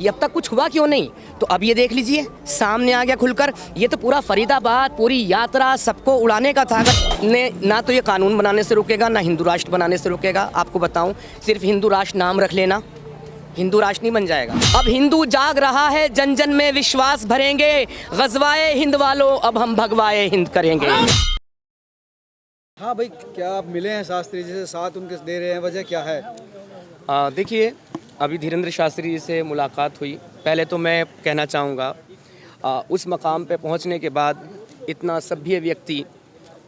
ये अब तक कुछ हुआ क्यों नहीं? तो अब ये देख लीजिए, सामने आ गया खुलकर। ये तो पूरा फरीदाबाद, पूरी यात्रा सबको उड़ाने का था। ने ना तो ये कानून बनाने से रुकेगा, ना हिंदू राष्ट्र बनाने से रुकेगा। आपको बताऊं, सिर्फ हिंदू राष्ट्र नाम रख लेना, हिंदू राष्ट्र नहीं बन जाएगा। अब हिंदू जाग रहा है, जन जन में विश्वास भरेंगे। गजवाए हिंद वालों, अब हम भगवाए हिंद करेंगे। हाँ भाई, क्या आप मिले हैं शास्त्री जी से, साथ उनके दे रहे हैं, वजह क्या है? देखिए, अभी धीरेन्द्र शास्त्री जी से मुलाकात हुई। पहले तो मैं कहना चाहूँगा, उस मकाम पे पहुँचने के बाद इतना सभ्य व्यक्ति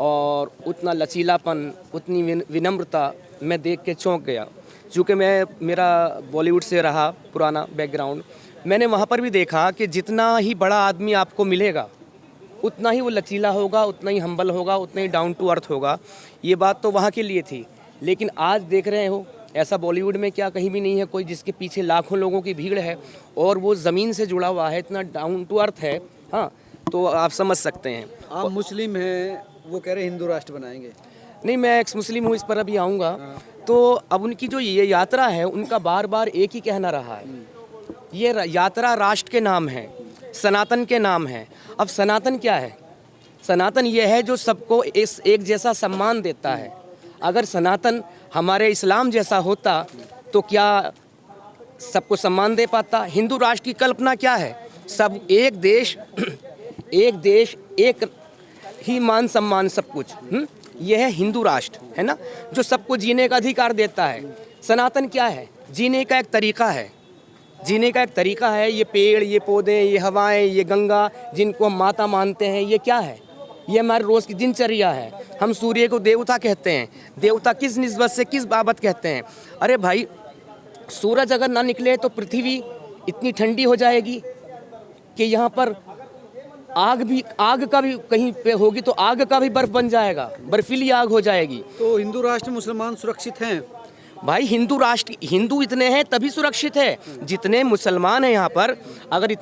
और उतना लचीलापन, उतनी विनम्रता मैं देख के चौंक गया। चूँकि मेरा बॉलीवुड से रहा पुराना बैकग्राउंड, मैंने वहाँ पर भी देखा कि जितना ही बड़ा आदमी आपको मिलेगा उतना ही वो लचीला होगा, उतना ही हम्बल होगा, उतना ही डाउन टू अर्थ होगा। ये बात तो वहाँ के लिए थी, लेकिन आज देख रहे हो ऐसा बॉलीवुड में क्या कहीं भी नहीं है कोई जिसके पीछे लाखों लोगों की भीड़ है और वो ज़मीन से जुड़ा हुआ है, इतना डाउन टू अर्थ है। हाँ, तो आप समझ सकते हैं। आप मुस्लिम हैं, वो कह रहे हिंदू राष्ट्र बनाएंगे। नहीं, मैं एक्स मुस्लिम हूँ, इस पर अभी आऊँगा। तो अब उनकी जो ये यात्रा है, उनका बार बार एक ही कहना रहा है, ये यात्रा राष्ट्र के नाम है, सनातन के नाम है। अब सनातन क्या है? सनातन ये है जो सबको इस एक जैसा सम्मान देता है। अगर सनातन हमारे इस्लाम जैसा होता तो क्या सबको सम्मान दे पाता? हिंदू राष्ट्र की कल्पना क्या है? सब एक देश एक ही मान सम्मान सब कुछ। यह है हिंदू राष्ट्र, है ना, जो सबको जीने का अधिकार देता है। सनातन क्या है? जीने का एक तरीका है, जीने का एक तरीका है। ये पेड़, ये पौधे, ये हवाएं, ये गंगा जिनको हम माता मानते हैं, ये क्या है? ये हमारे रोज़ की दिनचर्या है। हम सूर्य को देवता कहते हैं। देवता किस निस्बत से, किस बाबत कहते हैं? अरे भाई, सूरज अगर ना निकले तो पृथ्वी इतनी ठंडी हो जाएगी कि यहाँ पर आग का भी कहीं पे होगी तो आग का भी बर्फ बन जाएगा, बर्फीली आग हो जाएगी। तो हिंदू राष्ट्र मुसलमान सुरक्षित हैं? भाई, हिंदू राष्ट्र, हिंदू इतने हैं तभी सुरक्षित है। जितने मुसलमान हैं यहाँ पर, अगर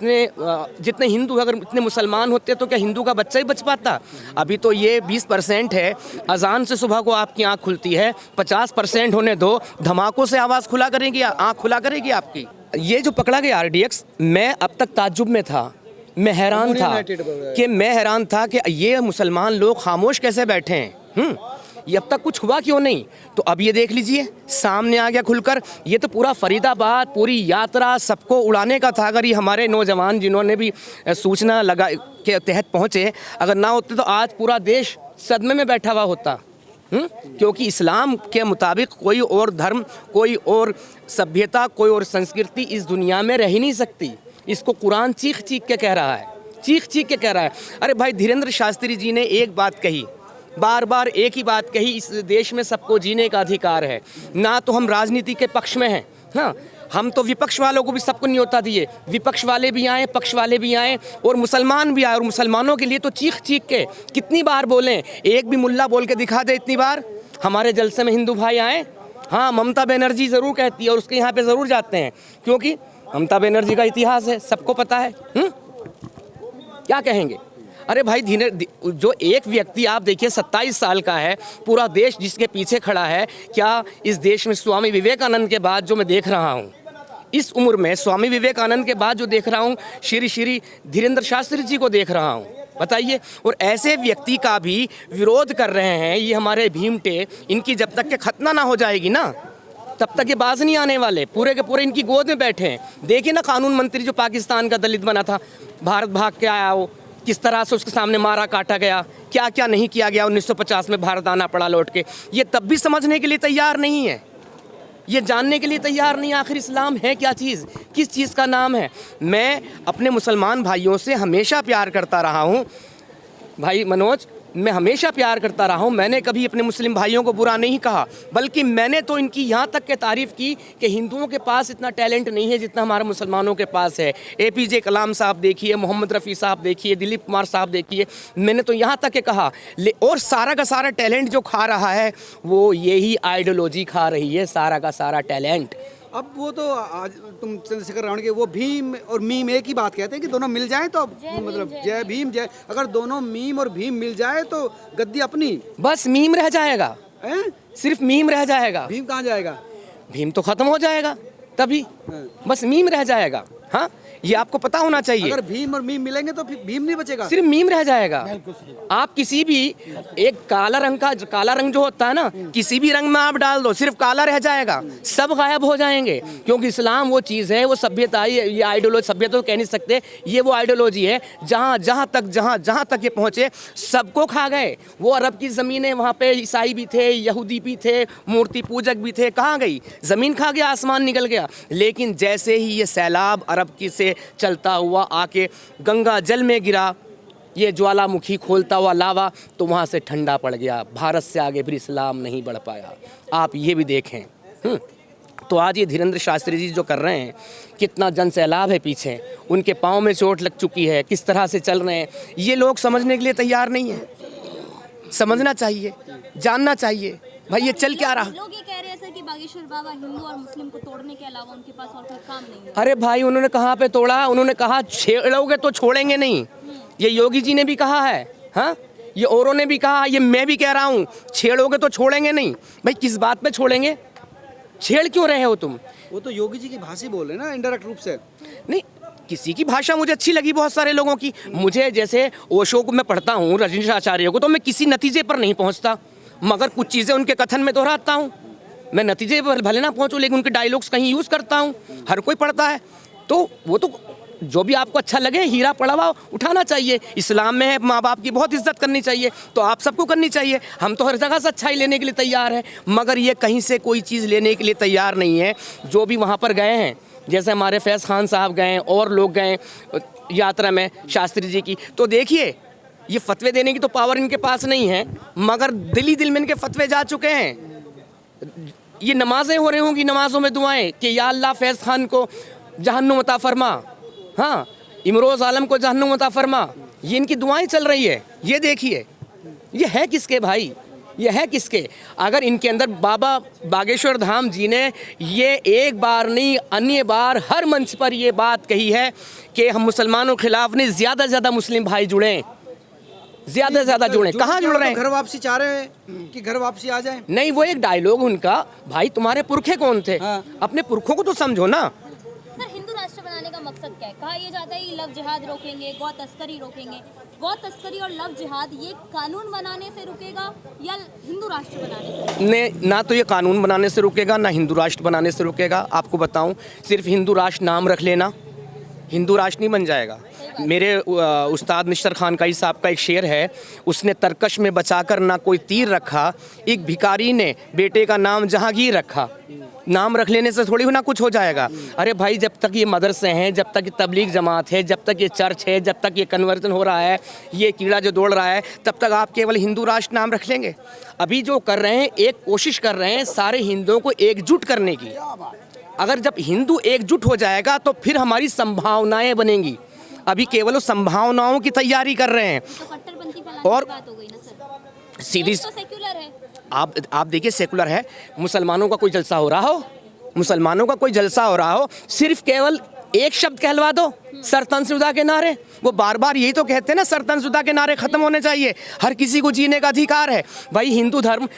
जितने हिंदू अगर इतने मुसलमान होते तो क्या हिंदू का बच्चा ही बच पाता? अभी तो ये 20% है। अजान से सुबह को आपकी आँख खुलती है, 50% होने दो, धमाकों से आवाज़ खुला करेगी, आँख खुला करेगी आपकी। ये जो पकड़ा गया RDX, मैं अब तक ताज्जुब में था, मैं हैरान था कि ये मुसलमान लोग खामोश कैसे बैठे हैं। ये अब तक कुछ हुआ क्यों नहीं? तो अब ये देख लीजिए, सामने आ गया खुलकर। ये तो पूरा फरीदाबाद, पूरी यात्रा सबको उड़ाने का था। अगर ये हमारे नौजवान जिन्होंने भी सूचना लगा के तहत पहुँचे, अगर ना होते तो आज पूरा देश सदमे में बैठा हुआ होता। क्योंकि इस्लाम के मुताबिक कोई और धर्म, कोई और सभ्यता, कोई और संस्कृति इस दुनिया में रह ही नहीं सकती। इसको कुरान चीख चीख के कह रहा है, चीख चीख के कह रहा है। अरे भाई, धीरेन्द्र शास्त्री जी ने एक बात कही, बार बार एक ही बात कही, इस देश में सबको जीने का अधिकार है। ना तो हम राजनीति के पक्ष में हैं, हाँ, हम तो विपक्ष वालों को भी सबको न्योता दिए। विपक्ष वाले भी आए, पक्ष वाले भी आए और मुसलमान भी आए। और मुसलमानों के लिए तो चीख चीख के कितनी बार बोलें? एक भी मुल्ला बोल के दिखा दे इतनी बार हमारे जलसे में हिंदू भाई आए। हाँ, ममता बनर्जी ज़रूर कहती है और उसके यहाँ पे ज़रूर जाते हैं, क्योंकि ममता बनर्जी का इतिहास है, सबको पता है। क्या कहेंगे? अरे भाई, जो एक व्यक्ति आप देखिए 27 साल का है, पूरा देश जिसके पीछे खड़ा है। क्या इस देश में स्वामी विवेकानंद के बाद जो मैं देख रहा हूँ, इस उम्र में स्वामी विवेकानंद के बाद जो देख रहा हूँ, श्री धीरेन्द्र शास्त्री जी को देख रहा हूँ, बताइए। और ऐसे व्यक्ति का भी विरोध कर रहे हैं ये हमारे भीमटे। इनकी जब तक के खतना ना हो जाएगी ना, तब तक ये बाज नहीं आने वाले। पूरे के पूरे इनकी गोद में बैठे हैं। देखिए ना, कानून मंत्री जो पाकिस्तान का दलित बना था, भारत भाग के आया, वो किस तरह से उसके सामने मारा काटा गया, क्या क्या नहीं किया गया। 1950 में भारत आना पड़ा लौट के। ये तब भी समझने के लिए तैयार नहीं है, ये जानने के लिए तैयार नहीं आखिर इस्लाम है क्या चीज़, किस चीज़ का नाम है। मैं अपने मुसलमान भाइयों से हमेशा प्यार करता रहा हूँ भाई मनोज, मैं हमेशा प्यार करता रहा हूँ। मैंने कभी अपने मुस्लिम भाइयों को बुरा नहीं कहा, बल्कि मैंने तो इनकी यहाँ तक के तारीफ़ की कि हिंदुओं के पास इतना टैलेंट नहीं है जितना हमारे मुसलमानों के पास है। APJ कलाम साहब देखिए, मोहम्मद रफ़ी साहब देखिए, दिलीप कुमार साहब देखिए। मैंने तो यहाँ तक के कहा, और सारा का सारा टैलेंट जो खा रहा है वो यही आइडियोलॉजी खा रही है, सारा का सारा टैलेंट। अब वो तो आज तुम चंद्रशेखर रावण के वो भीम और मीम एक ही बात कहते हैं कि दोनों मिल जाएं तो मतलब जय भीम जय। अगर दोनों मीम और भीम मिल जाए तो गद्दी अपनी। बस मीम रह जाएगा, सिर्फ मीम रह जाएगा। भीम कहाँ जाएगा? भीम तो खत्म हो जाएगा तभी, बस मीम रह जाएगा। हाँ, ये आपको पता होना चाहिए। अगर भीम और मीम मिलेंगे तो फिर भीम नहीं बचेगा। सिर्फ मीम रह जाएगा। आप किसी भी एक काला रंग जो होता है ना, किसी भी रंग में आप डाल दो, सिर्फ काला रह जाएगा, सब गायब हो जाएंगे। क्योंकि इस्लाम वो चीज़ है, वो सभ्यता, ये आइडियोलॉजी, सभ्यता तो कह नहीं सकते, ये वो आइडियोलॉजी है जहाँ तक ये पहुँचे सबको खा गए। वो अरब की ज़मीनें, वहाँ पे ईसाई भी थे, यहूदी भी थे, मूर्ति पूजक भी थे, कहाँ गई? ज़मीन खा गया, आसमान निकल गया। लेकिन जैसे ही ये सैलाब अरब की से चलता हुआ आके गंगा जल में गिरा, ये ज्वालामुखी खोलता हुआ लावा, तो वहाँ से ठंडा पड़ गया। भारत से आगे फिर इस्लाम नहीं बढ़ पाया। आप ये भी देखें। तो आज ये धीरेन्द्र शास्त्री जी जो कर रहे हैं, कितना जन सैलाब है पीछे, उनके पाँव में चोट लग चुकी है, किस तरह से चल रहे हैं, ये लोग समझने के लिए तैयार नहीं है। समझना चाहिए, जानना चाहिए भाई ये चल क्या रहा। लोग ये कह रहे हैं सर कि बागेश्वर बाबा हिंदू और मुस्लिम को तोड़ने के अलावा उनके पास और कोई काम नहीं है। अरे भाई, उन्होंने कहाँ पे तोड़ा? उन्होंने कहा छेड़ोगे तो छोड़ेंगे नहीं। ये योगी जी ने भी कहा है, हाँ, ये औरों ने भी कहा, ये मैं भी कह रहा हूँ, छेड़ोगे तो छोड़ेंगे नहीं। भाई किस बात पे छोड़ेंगे? छेड़ क्यों रहे हो तुम? वो तो योगी जी की भाषा बोल रहे हैं ना, इनडायरेक्ट रूप से। नहीं, किसी की भाषा मुझे अच्छी लगी, बहुत सारे लोगों की। मुझे जैसे ओशो को मैं पढ़ता हूँ, रजनीश आचार्य को, तो मैं किसी नतीजे पर नहीं पहुँचता, मगर कुछ चीज़ें उनके कथन में दोहराता हूँ। मैं नतीजे पर भले ना पहुँचूँ, लेकिन उनके डायलॉग्स कहीं यूज़ करता हूँ। हर कोई पढ़ता है, तो वो तो जो भी आपको अच्छा लगे, हीरा पड़ावा उठाना चाहिए। इस्लाम में है माँ बाप की बहुत इज्जत करनी चाहिए, तो आप सबको करनी चाहिए। हम तो हर जगह से अच्छाई लेने के लिए तैयार हैं, मगर ये कहीं से कोई चीज़ लेने के लिए तैयार नहीं है। जो भी वहाँ पर गए हैं, जैसे हमारे फैज़ खान साहब गए और लोग गए यात्रा में शास्त्री जी की, तो देखिए ये फतवे देने की तो पावर इनके पास नहीं है, मगर दिल ही दिल में इनके फतवे जा चुके हैं। ये नमाजें हो रही होंगी, नमाजों में दुआएं कि या अल्लाह फैज़ खान को जहन्नुम अता फरमा, हाँ, इमरोज़ आलम को जहन्नुम अता फरमा, ये इनकी दुआएं चल रही है। ये देखिए, ये है किसके भाई? ये है किसके? अगर इनके अंदर बाबा बागेश्वर धाम जी ने ये एक बार नहीं, अन्य बार हर मंच पर ये बात कही है कि हम मुसलमानों के खिलाफ नहीं, ज़्यादा से ज़्यादा मुस्लिम भाई जुड़ें, ज़्यादा से ज़्यादा जुड़ें। कहाँ जुड़ रहे हैं? घर वापसी चाह रहे हैं कि घर वापसी आ जाए। नहीं, वो एक डायलॉग उनका, भाई तुम्हारे पुरखे कौन थे? हाँ। अपने पुरखों को तो समझो ना। सर हिंदू राष्ट्र बनाने का मकसद क्या है? कहा यह जाता है कि लव जिहाद रोकेंगे, गौ तस्करी रोकेंगे। गौ तस्करी और लव जिहाद ये कानून बनाने से रुकेगा या हिंदू राष्ट्र बनाने से? ने ना तो ये कानून बनाने से रुकेगा, ना हिंदू राष्ट्र बनाने से रुकेगा। आपको बताऊं, सिर्फ हिंदू राष्ट्र नाम रख लेना, हिंदू राष्ट्र नहीं बन जाएगा। मेरे उस्ताद निश्तर खान काई साहब का एक शेर है, उसने तरकश में बचाकर ना कोई तीर रखा, एक भिखारी ने बेटे का नाम जहांगीर रखा। नाम रख लेने से थोड़ी ना कुछ हो जाएगा। अरे भाई, जब तक ये मदरसे हैं, जब तक ये तबलीग जमात है, जब तक ये चर्च है, जब तक ये कन्वर्जन हो रहा है, ये कीड़ा जो दौड़ रहा है, तब तक आप केवल हिंदू राष्ट्र नाम रख लेंगे। अभी जो कर रहे हैं, एक कोशिश कर रहे हैं सारे हिंदुओं को एकजुट करने की। अगर जब हिंदू एकजुट हो जाएगा तो फिर हमारी संभावनाएं बनेंगी। अभी केवल वो संभावनाओं की तैयारी कर रहे हैं। तो कट्टरपंथी फैलाने और की बात हो गई ना सर। सीधी देश तो सेक्युलर है। आप देखिए, सेकुलर है, मुसलमानों का कोई जलसा हो रहा हो, मुसलमानों का कोई जलसा हो रहा हो, सिर्फ केवल एक शब्द कहलवा दो, सरतनसुदा के नारे। वो बार बार यही तो कहते हैं ना, सरतनसुदा के नारे खत्म होने चाहिए, हर किसी को जीने का अधिकार है। भाई हिंदू धर्म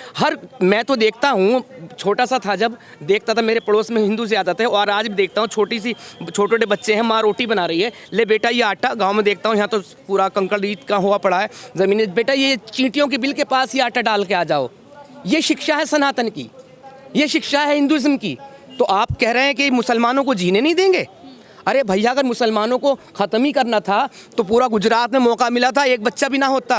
मैं तो देखता हूँ, छोटा सा था जब देखता था, मेरे पड़ोस में हिंदू ज़्यादा थे, और आज भी देखता हूँ, छोटे छोटे बच्चे हैं, माँ रोटी बना रही है, ले बेटा ये आटा, गाँव में देखता हूँ यहाँ तो पूरा कंकड़ ईद का हुआ पड़ा है ज़मीन, बेटा ये चींटियों के बिल के पास ये आटा डाल के आ जाओ। ये शिक्षा है सनातन की, ये शिक्षा है हिंदुज़म की। तो आप कह रहे हैं कि मुसलमानों को जीने नहीं देंगे? अरे भैया, अगर मुसलमानों को ख़त्म ही करना था तो पूरा गुजरात में मौका मिला था, एक बच्चा भी ना होता।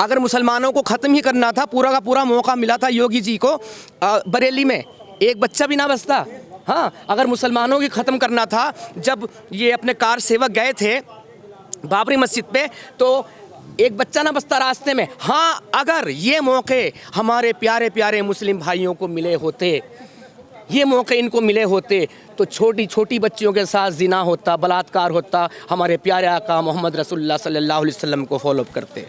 अगर मुसलमानों को ख़त्म ही करना था, पूरा का पूरा मौका मिला था योगी जी को बरेली में, एक बच्चा भी ना बचता। हाँ, अगर मुसलमानों की ख़त्म करना था, जब ये अपने कार सेवक गए थे बाबरी मस्जिद पे, तो एक बच्चा ना बचता रास्ते में। हाँ, अगर ये मौके हमारे प्यारे प्यारे मुस्लिम भाइयों को मिले होते, ये मौके इनको मिले होते, तो छोटी छोटी बच्चियों के साथ जिना होता, बलात्कार होता, हमारे प्यारे आका मोहम्मद रसूलुल्लाह सल्लल्लाहु अलैहि वसल्लम को फॉलो करते।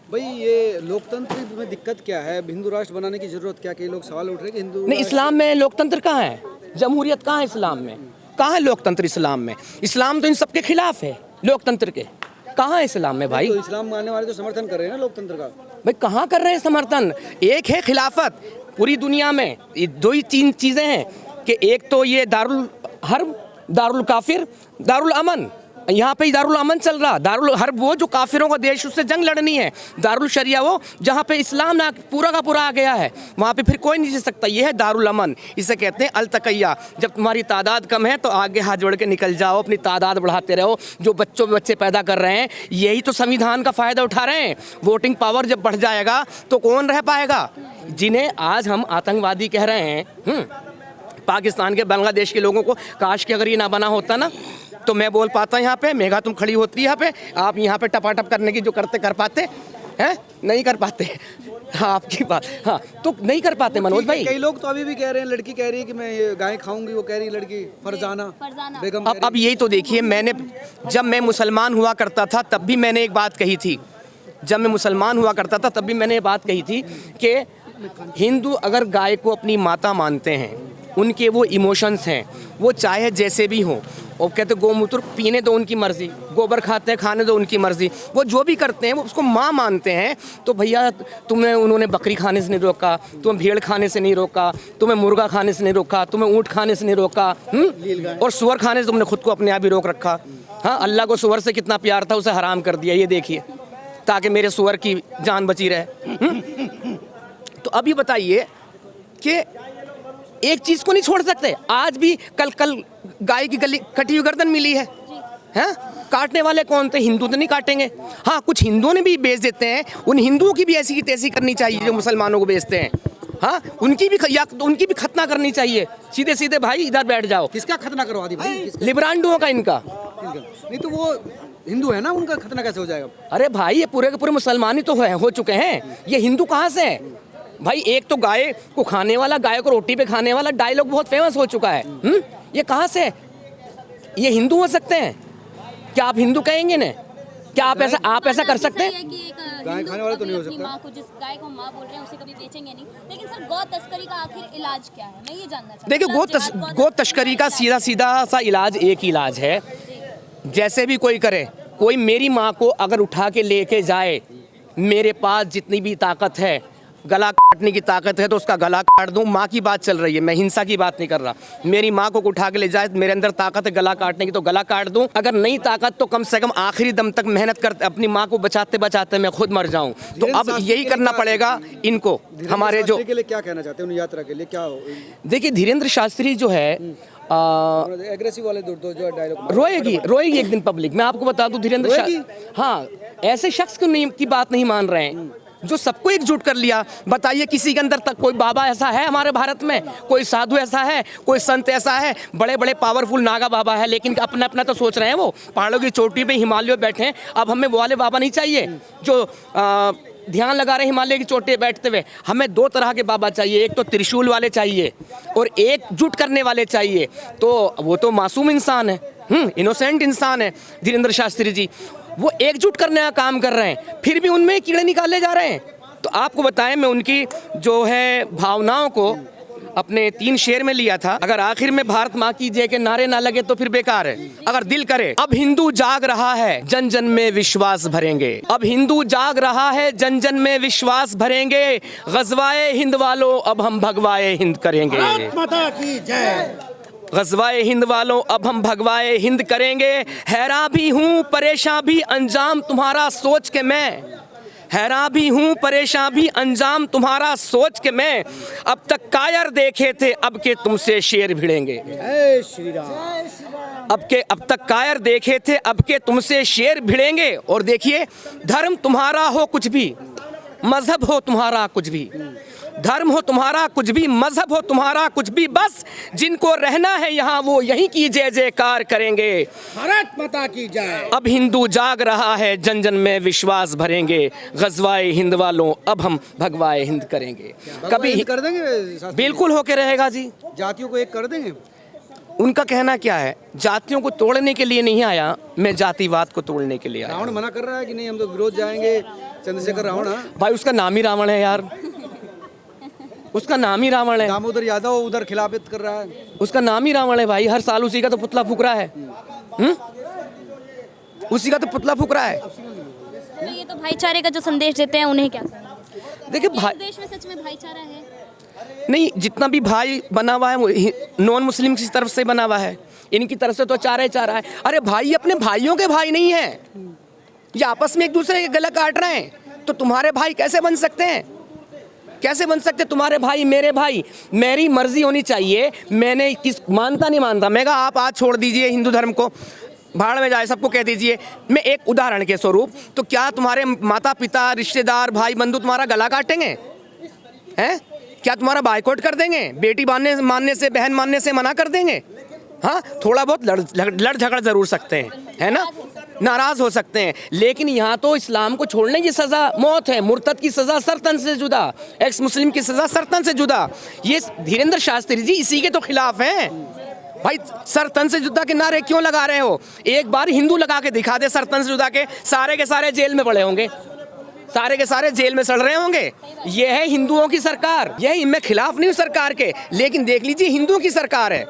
भाई ये लोकतंत्र में दिक्कत क्या है? हिंदू राष्ट्र बनाने की जरूरत क्या? कई लोग सवाल उठ रहे हैं कि हिंदू नहीं, इस्लाम में लोकतंत्र कहाँ है? जमहूरियत कहाँ है इस्लाम में? कहाँ है लोकतंत्र इस्लाम में? इस्लाम तो इन सबके खिलाफ है, लोकतंत्र के। कहाँ है इस्लाम में भाई? तो इस्लाम मानने वाले तो समर्थन कर रहे हैं ना लोकतंत्र का। भाई कहाँ कर रहे हैं समर्थन? एक है खिलाफत, पूरी दुनिया में दो ही तीन चीज़ें हैं कि एक तो ये दारुल हर्ब दारुल काफिर दारुल अमन, यहाँ पे ही दारुल अमन चल रहा, दारुल हर वो जो काफिरों का देश उससे जंग लड़नी है, दारुल शरिया वो जहाँ पे इस्लाम ना पूरा का पूरा आ गया है, वहाँ पे फिर कोई नहीं जी सकता। ये है दारुल अमन, इसे कहते हैं अल तकैया। जब तुम्हारी तादाद कम है तो आगे हाथ जोड़ के निकल जाओ, अपनी तादाद बढ़ाते रहो। जो बच्चे पैदा कर रहे हैं यही तो संविधान का फ़ायदा उठा रहे हैं। वोटिंग पावर जब बढ़ जाएगा तो कौन रह पाएगा? जिन्हें आज हम आतंकवादी कह रहे हैं, पाकिस्तान के बांग्लादेश के लोगों को, काश कि अगर ये ना बना होता ना तो मैं बोल पाता यहाँ पे, मेघा तुम खड़ी होती यहाँ पे, आप यहाँ पे टपाटप करने की जो करते कर पाते हैं, नहीं कर पाते। हाँ आपकी बात, हाँ तो नहीं कर पाते मनोज भाई। कई लोग तो अभी भी कह रहे हैं, लड़की कह रही है कि मैं ये गाय खाऊंगी, वो कह रही है लड़की फरजाना बेगम। अब यही तो देखिए, मैंने जब मैं मुसलमान हुआ करता था तब भी मैंने एक बात कही थी, जब मैं मुसलमान हुआ करता था तब भी मैंने ये बात कही थी कि हिंदू अगर गाय को अपनी माता मानते हैं, उनके वो इमोशंस हैं, वो चाहे जैसे भी हों, और कहते गोमूत्र पीने दो उनकी मर्ज़ी, गोबर खाते हैं खाने दो उनकी मर्ज़ी, वो जो भी करते हैं वो उसको माँ मानते हैं। तो भैया तुम्हें उन्होंने बकरी खाने से नहीं रोका, तुम्हें भेड़ खाने से नहीं रोका, तुम्हें मुर्गा खाने से नहीं रोका, तुम्हें ऊँट खाने से नहीं रोका, और सुअर खाने से तुमने खुद को अपने आप ही रोक रखा। हाँ, अल्लाह को सुअर से कितना प्यार था, उसे हराम कर दिया, ये देखिए, ताकि मेरे सुअर की जान बची रहे। तो अभी बताइए कि एक चीज को नहीं छोड़ सकते। आज भी कल गाय की गली कटी हुई गर्दन मिली है, हैं? काटने वाले कौन थे? हिंदू तो नहीं काटेंगे। हाँ, कुछ हिंदुओं ने भी बेच देते हैं, उन हिंदुओं की भी ऐसी की तैसी करनी चाहिए जो मुसलमानों को बेचते हैं। हाँ, उनकी भी खतना करनी चाहिए। सीधे सीधे भाई इधर बैठ जाओ। किसका खतना करवा दी भाई? लिब्रांडुओं का, इनका नहीं तो वो हिंदू है ना, उनका खतना कैसे हो जाएगा? अरे भाई ये पूरे के पूरे मुसलमान ही तो हो चुके हैं, ये हिंदू कहाँ से है भाई? एक तो गाय को खाने वाला, गाय को रोटी पे खाने वाला डायलॉग बहुत फेमस हो चुका है। ये कहाँ से? ये हिंदू हो सकते हैं क्या? आप हिंदू कहेंगे ना? क्या आप ऐसा कर सकते हैं? गाय खाने वाला तो नहीं हो सकता। माँ को, जिस गाय को माँ बोल रहे हैं उसे कभी बेचेंगे नहीं। लेकिन सर, गौ तस्करी का आखिर इलाज क्या है, मैं ये जानना चाहती हूँ। देखिए, गौ तस्करी का सीधा सा इलाज एक ही इलाज है, जैसे भी कोई करे। कोई मेरी माँ को अगर उठा के लेके जाए, मेरे पास जितनी भी ताकत है, गला काटने की ताकत है तो उसका गला काट दूं। माँ की बात चल रही है, मैं हिंसा की बात नहीं कर रहा। मेरी माँ को उठा के ले जाए, मेरे अंदर ताकत है गला काटने की तो गला काट दूं। अगर नहीं ताकत तो कम से कम आखिरी दम तक मेहनत करते, अपनी माँ को बचाते बचाते मैं खुद मर जाऊं। तो अब यही करना पड़ेगा इनको। हमारे जो के लिए क्या कहना चाहते हैं, उन यात्रा के लिए क्या? देखिए, धीरेन्द्र शास्त्री जो है एग्रेसिव वाले दो जो डायलॉग रोएगी एक दिन पब्लिक। मैं आपको बता दूं, धीरेन्द्र शास्त्री, हाँ, ऐसे शख्स की बात नहीं मान रहे हैं जो सबको एकजुट कर लिया। बताइए, किसी के अंदर तक कोई बाबा ऐसा है हमारे भारत में? कोई साधु ऐसा है? कोई संत ऐसा है? बड़े बड़े पावरफुल नागा बाबा है, लेकिन अपना अपना तो सोच रहे हैं। वो पहाड़ों की चोटी पे हिमालय बैठे हैं। अब हमें वो वाले बाबा नहीं चाहिए जो ध्यान लगा रहे हिमालय की चोटी पे बैठते हुए। हमें दो तरह के बाबा चाहिए, एक तो त्रिशूल वाले चाहिए और एकजुट करने वाले चाहिए। तो वो तो मासूम इंसान है, इनोसेंट इंसान है धीरेन्द्र शास्त्री जी। वो एकजुट करने का काम कर रहे हैं, फिर भी उनमें कीड़े निकाले जा रहे हैं। तो आपको बताएं, मैं उनकी जो है भावनाओं को अपने 3 शेर में लिया था। अगर आखिर में भारत माँ की जय के नारे ना लगे तो फिर बेकार है। अगर दिल करे, अब हिंदू जाग रहा है, जन जन में विश्वास भरेंगे। अब हिंदू जाग रहा है, जन जन में विश्वास भरेंगे। गजवाए हिंद वालों, अब हम भगवाए हिंद करेंगे। माता की जय। गजवाए हिंद वालों, अब हम भगवाए हिंद करेंगे। हैरान भी हूँ परेशान भी अंजाम तुम्हारा सोच के मैं, हैरान भी हूँ परेशान भी अंजाम तुम्हारा सोच के मैं। अब तक कायर देखे थे, अब के तुमसे शेर भिड़ेंगे। जय श्री राम। अब तक कायर देखे थे, अब के तुमसे शेर भिड़ेंगे। और देखिए, धर्म तुम्हारा हो कुछ भी, मजहब हो तुम्हारा कुछ भी, धर्म हो तुम्हारा कुछ भी, मजहब हो तुम्हारा कुछ भी, बस जिनको रहना है यहाँ वो यहीं की जय जयकार करेंगे। भारत माता की जय। अब हिंदू जाग रहा है, जन जन में विश्वास भरेंगे। गजवाए हिंद वालों, अब हम भगवाए हिंद करेंगे। कभी कर देंगे, बिल्कुल होके रहेगा जी। जातियों को एक कर देंगे। उनका कहना क्या है, जातियों को तोड़ने के लिए नहीं आया मैं, जातिवाद को तोड़ने के लिए आया। रावण मना कर रहा है कि नहीं, हम तो विरोध जाएंगे। चंद्रशेखर रावण, भाई उसका नाम ही रावण है यार, उसका नाम ही रावण है। दामोदर यादव उधर खिलाफत कर रहा है, उसका नाम ही रावण है भाई। हर साल उसी का तो पुतला फूक रहा है, उसी का तो पुतला फूक रहा है। तो ये तो भाईचारे का जो संदेश देते हैं, उन्हें क्या कहेंगे? देखिए भाई, देश में सच में भाईचारा है? नहीं, जितना भी भाई बना हुआ है वो नॉन मुस्लिम की तरफ से बना हुआ है। इनकी तरफ से तो चारा ही चारा है। अरे भाई अपने भाइयों के भाई नहीं है, ये आपस में एक दूसरे के गला काट रहे हैं, तो तुम्हारे भाई कैसे बन सकते हैं? कैसे बन सकते तुम्हारे भाई मेरे भाई? मेरी मर्जी होनी चाहिए, मैंने किस मानता नहीं मानता, मैं कहा आप आज छोड़ दीजिए हिंदू धर्म को, भाड़ में जाए, सबको कह दीजिए। मैं एक उदाहरण के स्वरूप, तो क्या तुम्हारे माता पिता रिश्तेदार भाई बंधु तुम्हारा गला काटेंगे हैं? क्या तुम्हारा बाइकआउट कर देंगे? बेटी मानने से बहन मानने से मना कर देंगे? हाँ, थोड़ा बहुत लड़ झगड़ जरूर सकते हैं, है ना, नाराज हो सकते हैं, लेकिन यहाँ तो इस्लाम को छोड़ने की सज़ा मौत है, मुर्तद की सज़ा सरतन से जुदा, एक्स मुस्लिम की सज़ा सरतन से जुदा। ये धीरेन्द्र शास्त्री जी इसी के तो खिलाफ हैं भाई। सरतन से जुदा के नारे क्यों लगा रहे हो? एक बार हिंदू लगा के दिखा दे सरतन से जुदा के सारे जेल में पड़े होंगे, सारे के सारे जेल में सड़ रहे होंगे। ये है हिंदुओं की सरकार, यही मैं खिलाफ नहीं हूँ सरकार के, लेकिन देख लीजिए हिंदुओं की सरकार है।